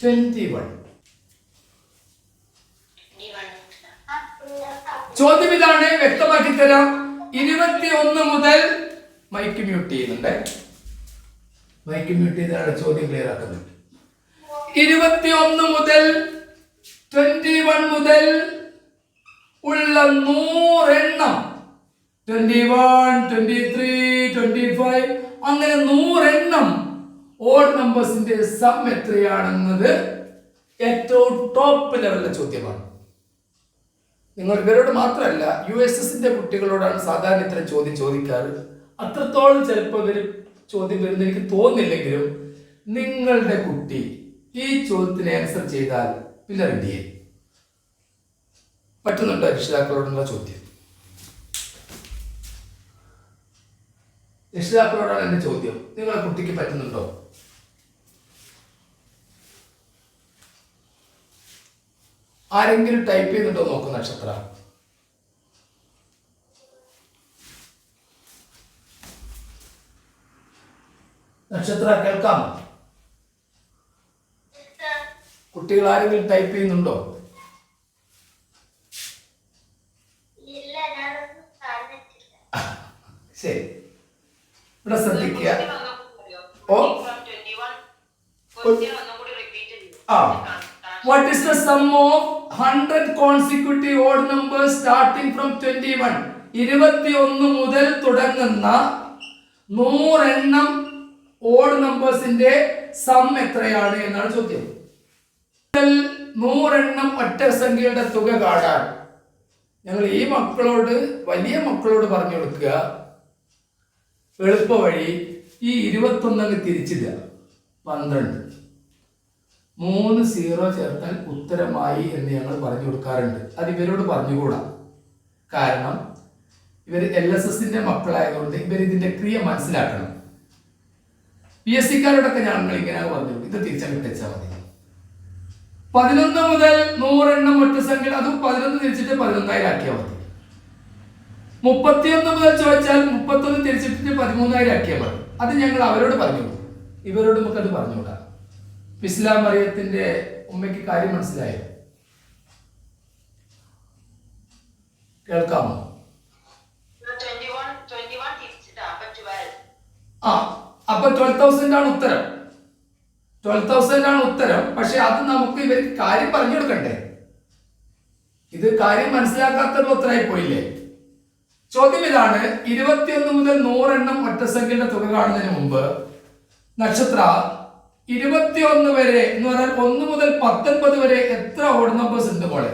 21. ചോദ്യം ഇതാണ്, വ്യക്തമാക്കി തരാം. 21 മുതൽ മൈക്ക് മ്യൂട്ട് ചെയ്യുന്നുണ്ട്. മൈക്ക് മ്യൂട്ട് ചെയ്താണ് ചോദ്യം ക്ലിയർ ആക്കുന്നത്. 21 മുതൽ 21 മുതൽ ഉള്ള 100 എണ്ണം, 21, 23, 25 അങ്ങനെ 100 എണ്ണം ഓഡ് നമ്പേഴ്സിന്റെ സം എത്രയാണെന്നത് ഏറ്റവും ടോപ്പ് ലെവലിലെ ചോദ്യമാണ്. നിങ്ങൾ ഇവരോട് മാത്രമല്ല, USSന്റെ കുട്ടികളോടാണ് സാധാരണ ഇത്തരം ചോദ്യം ചോദിക്കാറ്. അത്രത്തോളം ചിലപ്പോൾ ഇവർ ചോദ്യം വരുന്ന എനിക്ക് തോന്നില്ലെങ്കിലും നിങ്ങളുടെ കുട്ടി ഈ ചോദ്യത്തിന് ആൻസർ ചെയ്താൽ പിന്നെ റെഡിയായി. പറ്റുന്നുണ്ടോ രക്ഷിതാക്കളോടുള്ള ചോദ്യം? രക്ഷിതാക്കളോടാണ് എന്റെ ചോദ്യം. നിങ്ങളുടെ കുട്ടിക്ക് പറ്റുന്നുണ്ടോ? ആരെങ്കിലും ടൈപ്പ് ചെയ്യുന്നുണ്ടോ നോക്കൂ. നക്ഷത്ര കേൾക്കാമോ? കുട്ടികൾ ആരെങ്കിലും ടൈപ്പ് ചെയ്യുന്നുണ്ടോ? ശരി, ഇവിടെ ശ്രദ്ധിക്കുക. What is the sum of 100 consecutive odd numbers starting from 21? 21 മുതൽ തുടങ്ങുന്ന 100 എണ്ണം ഓഡ് നമ്പേഴ്സിന്റെ സം എത്രയാണ് എന്നാണ് ചോദ്യം. 100 എണ്ണം ഒറ്റ സംഖ്യയുടെ തുക കാണാൻ ഞങ്ങൾ ഈ മക്കളോട്, വലിയ മക്കളോട് പറഞ്ഞു കൊടുക്കുക, എളുപ്പ വഴി ഈ 21 തിരിച്ചില്ല 12, 3 0 ചേർത്താൽ ഉത്തരമായി എന്ന് ഞങ്ങൾ പറഞ്ഞു കൊടുക്കാറുണ്ട്. അത് ഇവരോട് പറഞ്ഞുകൂടാ. കാരണം ഇവർ LSSന്റെ മക്കളായതുകൊണ്ട് ഇവർ ഇതിന്റെ ക്രിയ മനസ്സിലാക്കണം. PSCക്കാരോടൊക്കെ ഞങ്ങൾ ഇങ്ങനെ പറഞ്ഞു, ഇത് തിരിച്ചങ്ങ് വെച്ചാൽ മതി. 11 മുതൽ 100 എണ്ണം ഒറ്റ സംഖ്യ, അത് 11 തിരിച്ചിട്ട് 11,000 ആക്കിയാൽ മതി. 31 മുതൽ ചോദിച്ചാൽ 31 തിരിച്ചിട്ട് 13,000 ആക്കിയാൽ മതി. അത് ഞങ്ങൾ അവരോട് പറഞ്ഞു, ഇവരോട് നമുക്കത് പറഞ്ഞുകൂടാ. ഇസ്ലാം മറിയത്തിന്റെ ഉമ്മയ്ക്ക് കാര്യം മനസ്സിലായോ? കേൾക്കാമോ? ആ, അപ്പൊ 12,000 ആണ് ഉത്തരം. 12,000 ആണ് ഉത്തരം. പക്ഷെ അത് നമുക്ക് ഇവർക്ക് കാര്യം പറഞ്ഞു കൊടുക്കണ്ടേ? ഇത് കാര്യം മനസ്സിലാക്കാത്തൊരു ഉത്തരമായി പോയില്ലേ? ചോദ്യം ഇതാണ്, 21 മുതൽ 100 എണ്ണം ഒറ്റസംഖ്യയുടെ തുക കാണുന്നതിന് മുമ്പ് നക്ഷത്ര 21 വരെ എന്ന് പറഞ്ഞാൽ 1 മുതൽ 19 വരെ എത്ര ഓഡ് നമ്പേഴ്സ് ഉണ്ട് മോളെ?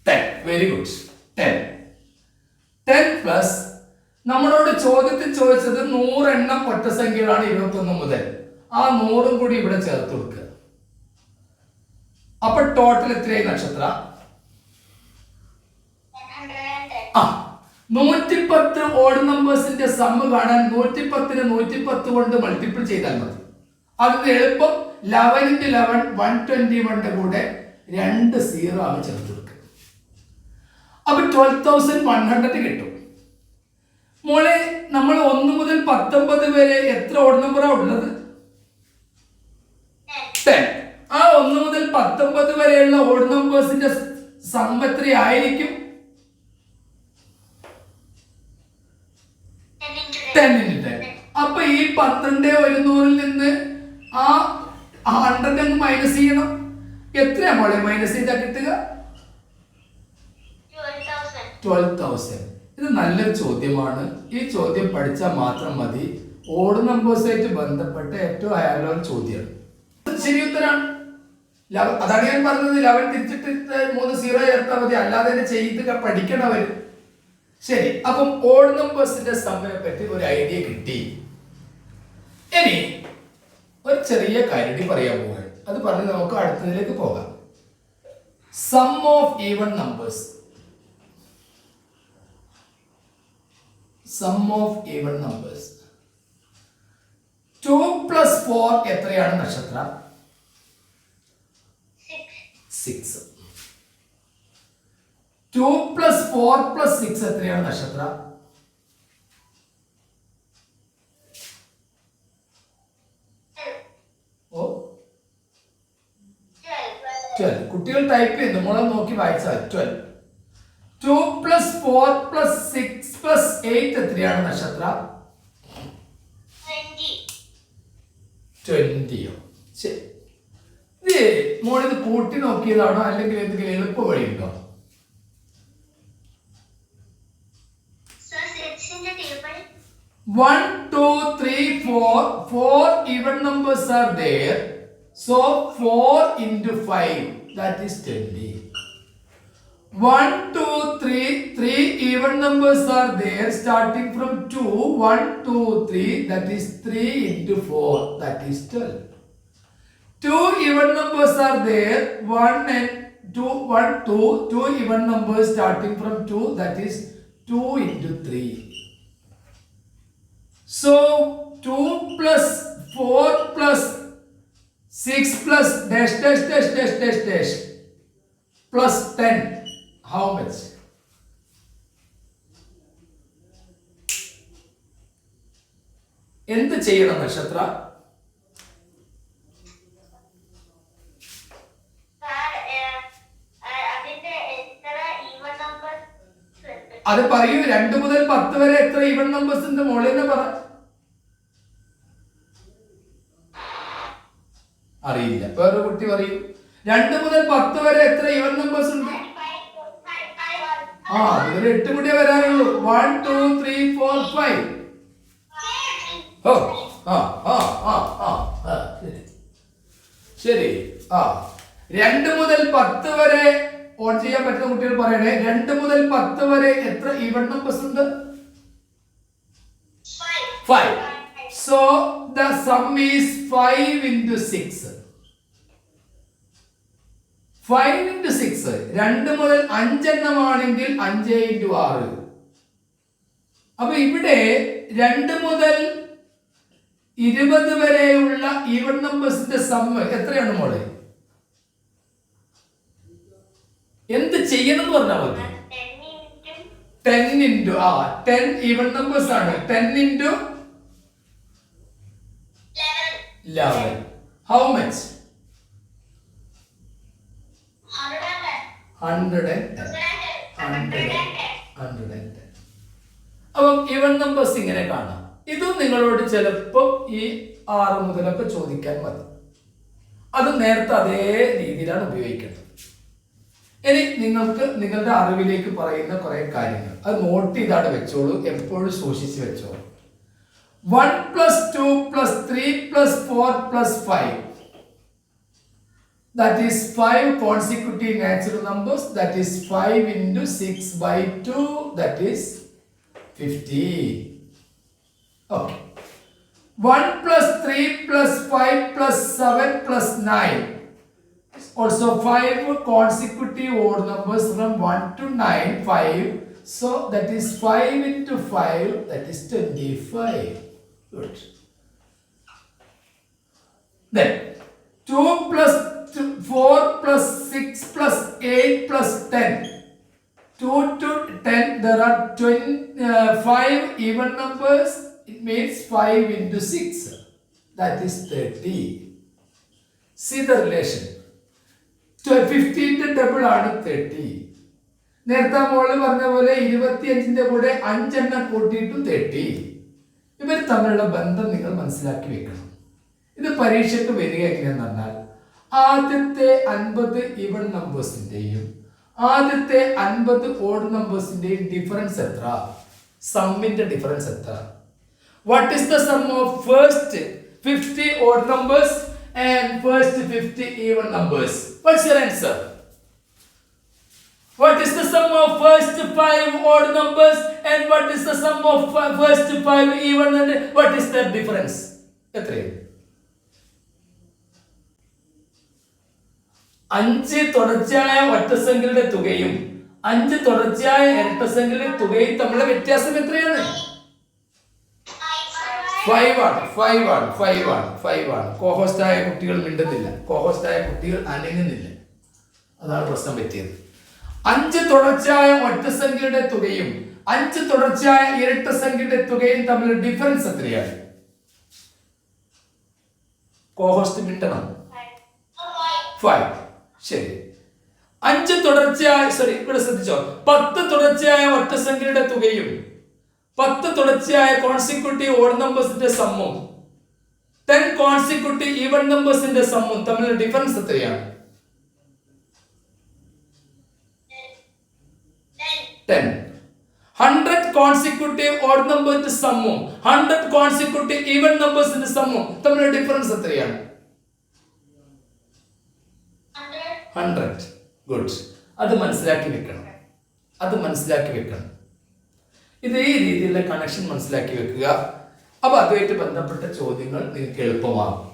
10. Very good. 10 പ്ലസ് നമ്മളോട് ചോദ്യത്തിൽ ചോദിച്ചത് 100 എണ്ണം ഒറ്റസംഖ്യകളാണ് 21 മുതൽ. ആ 100 കൂടി ഇവിടെ ചേർത്ത് കൊടുക്കുക. അപ്പൊ ടോട്ടൽ എത്രയായി നക്ഷത്ര? 110 ഓഡ് നമ്പേഴ്സിന്റെ സമ്മ് കാണാൻ 110നെ 110 കൊണ്ട് മൾട്ടിപ്പിൾ ചെയ്താൽ മതി. അതിന് എളുപ്പം 11 into 11 121 കൂടെ 2 0 ആണ് ചേർത്ത് കൊടുക്കുക. അപ്പൊ 12,100 കിട്ടും. മോളെ, നമ്മൾ 1 മുതൽ 19 വരെ എത്ര ഓഡ് നമ്പറാണ് ഉള്ളത്? 10. ആ 1 മുതൽ 19 വരെയുള്ള ഓഡ് നമ്പേഴ്സിന്റെ സം എത്രയായിരിക്കും? 10 into 10. അപ്പൊ ഈ 12,100 നിന്ന് ആ 100 അങ്ങ് മൈനസ് ചെയ്യണം. എത്രയാ മോളെ മൈനസ് ചെയ്താൽ കിട്ടുക? 12,000. ഇത് നല്ലൊരു ചോദ്യമാണ്. ഈ ചോദ്യം പഠിച്ചാൽ മാത്രം മതി. ഓഡ് നമ്പേഴ്സായിട്ട് ബന്ധപ്പെട്ട ഏറ്റവും ഹയർ ലെവൽ ചോദ്യമാണ്. ശരി ഉത്തരാണ്. അതാണ് ഞാൻ പറഞ്ഞത്. 11 തിരിച്ചിട്ട് 3 0 ചേർത്താൽ മതി. അല്ലാതെ തന്നെ ചെയ്ത് പഠിക്കണവർ. ശരി, അപ്പം ഓഡ് നമ്പേഴ്സിന്റെ സമ്മിനെ പറ്റി ഒരു ഐഡിയ കിട്ടി. ഇനി ഒരു ചെറിയ കാര്യം പറയാൻ പോവുകയാണ്. അത് പറഞ്ഞ് നമുക്ക് അടുത്തതിലേക്ക് പോകാം. Sum of even numbers. Sum of even numbers. 2 plus 4 എത്രയാണ് നക്ഷത്ര? 6. 2 plus 4 plus 6 എത്രയാണ് നക്ഷത്ര? 12. കുട്ടികൾ ടൈപ്പ് ചെയ്യുന്നു, മോളെ നോക്കി വായിച്ചാൽ 12. 2 plus 4 plus 6 plus 8 എത്രയാണ് നക്ഷത്ര? 20യോ? ശരി. ഇത് മോളിത് കൂട്ടി നോക്കിയതാണോ അല്ലെങ്കിൽ എന്തെങ്കിലും എളുപ്പ വഴിയുണ്ടോ? 1 2 3 4 even numbers are there, so 4 into 5, that is 20. 1 2 3 even numbers are there starting from 2. 1 2 3, that is 3 into 4, that is 12. 2 even numbers are there, 1 and 2 1 2 even numbers starting from 2, that is 2 into 3. So 2 plus 4 plus 6 plus dash dash dash dash dash dash plus 10, how much? എന്ത് ചെയ്യണം നക്ഷത്ര? അത് പറയൂ. 2 മുതൽ 10 വരെ എത്ര even numbers ഉണ്ട് മോളിൽ തന്നെ പറ. അറിയില്ല, വേറെ കുട്ടി പറയൂ. 2 മുതൽ 10 വരെ എത്ര ഈവൻ നമ്പേഴ്സ് ഉണ്ട്? ഇതിൽ 8 കൂടിയേ വരാനുള്ളൂ. 1 2 3 4 5. ശരി. 2 മുതൽ 10 വരെ ഓൺ ചെയ്യാൻ പറ്റുന്ന കുട്ടികൾ പറയണേ. 2 മുതൽ 10 വരെ എത്ര ഈവൻ നമ്പേഴ്സ് ഉണ്ട്? 5. So the sum is 5 into 6. 5 into 6. 2 മുതൽ 5 എണ്ണമാണെങ്കിൽ 5 into 6. അപ്പൊ ഇവിടെ 2 മുതൽ 20 വരെയുള്ള ഈവൻ നമ്പേഴ്സിന്റെ സമ്മ് എത്രയാണ് മോളെ? എന്ത് ചെയ്യണം എന്ന് പറഞ്ഞാൽ മതി. 10 into 10 ഈവൻ നമ്പേഴ്സ് ആണ്. 10 into 11. How much? 110. 110. അപ്പം ഈവൻ നമ്പേഴ്സ് ഇങ്ങനെ കാണാം. ഇത് നിങ്ങളോട് ചിലപ്പോൾ ഈ 6 മുതലൊക്കെ ചോദിക്കാൻ മതി. അത് നേരത്തെ അതേ രീതിയിലാണ് ഉപയോഗിക്കേണ്ടത്. ഇനി നിങ്ങൾക്ക് നിങ്ങളുടെ അറിവിലേക്ക് പറയുന്ന കുറെ കാര്യങ്ങൾ അത് നോട്ട് ചെയ്താണ് വെച്ചോളൂ, എപ്പോഴും സൂക്ഷിച്ച് വെച്ചോളൂ. 1 + 2 + 3 + 4 + 5, that is 5 consecutive natural numbers, that is 5 into 6/2, that is 50. Okay. 1 + 3 + 5 + 7 + 9, also 5 consecutive odd numbers from 1 to 9, 5. So that is 5 into 5, that is 25. Good. Then 2 + 4 + 6 + 8 + 10. 2 to 10, there are 5 even numbers. It means 5 into 6, that is 30. See the relation. 15 double ആണ് 30. നേരത്തെ മോള് പറഞ്ഞ പോലെ 25ന്റെ കൂടെ 5 എണ്ണം കൂട്ടിയിട്ടും 30. ഇവർ തമ്മിലുള്ള ബന്ധം നിങ്ങൾ മനസ്സിലാക്കി വെക്കണം. ഇത് പരീക്ഷയ്ക്ക് വരിക എങ്ങനെയാന്ന് പറഞ്ഞാൽ ആദ്യത്തെ 50 ഈവൻ നമ്പേഴ്സിന്റെയും ആദ്യത്തെ 50 ഓഡ് നമ്പേഴ്സിന്റെയും ഡിഫറൻസ് എത്ര? സമ്മിന്റെ ഡിഫറൻസ് എത്ര? What is the sum of first 50 odd numbers and first 50 even numbers? What's your answer? What is the sum of first 5 odd numbers and what is the sum of first 5 even, and what is their difference? എത്രയും 5 തുടർച്ചയായ ഒറ്റസംഖ്യയുടെ തുകയും 5 തുടർച്ചയായ ഇരട്ടസംഖ്യയുടെ തുകയും തമ്മിലുള്ള വ്യത്യാസം എത്രയാണ്? 5 ആണ്. കോഹോസ്റ്റായ കുട്ടികൾ മിണ്ടുന്നില്ല, കോഹോസ്റ്റായ കുട്ടികൾ അനങ്ങുന്നില്ല. അതാണ് പ്രശ്നം പറ്റിയത്. 5 തുടർച്ചയായ ഒറ്റസംഖ്യയുടെ തുകയും 5 തുടർച്ചയായ ഇരട്ടസംഖ്യയുടെ തുകയും തമ്മിലുള്ള ഡിഫറൻസ് എത്രയാണ്? കോഹോസ്റ്റ് മിണ്ടണം. 5. ശരി. 5 തുടർച്ചയായ ഇവിടെ ശ്രദ്ധിച്ചോ, 10 തുടർച്ചയായ ഒറ്റസംഖ്യയുടെ തുകയും 10 തുടർച്ചയായ കോൺസിക്യൂട്ടീവ് ഓഡ് നമ്പേഴ്സിന്റെ സമ്മും 10 കോൺസിക്യൂട്ടീവ് ഈവൻ നമ്പേഴ്സിന്റെ സമ്മും തമ്മിലുള്ള ഡിഫറൻസ് എത്രയാണ്? 10. 100 കോൺസിക്യൂട്ടീവ് ഓഡ് നമ്പേഴ്സിന്റെ സമ്മും 100 കോൺസിക്യൂട്ടീവ് ഈവൻ നമ്പേഴ്സിന്റെ സമ്മും തമ്മിലുള്ള ഡിഫറൻസ് എത്രയാണ്? 100. ഗുഡ്. അത് മനസ്സിലാക്കി വെക്കണം. ഇത് ഈ രീതിയിലുള്ള കണക്ഷൻ മനസ്സിലാക്കി വെക്കുക. അപ്പൊ അതുമായിട്ട് ബന്ധപ്പെട്ട ചോദ്യങ്ങൾ നിങ്ങൾക്ക് എളുപ്പമാകും.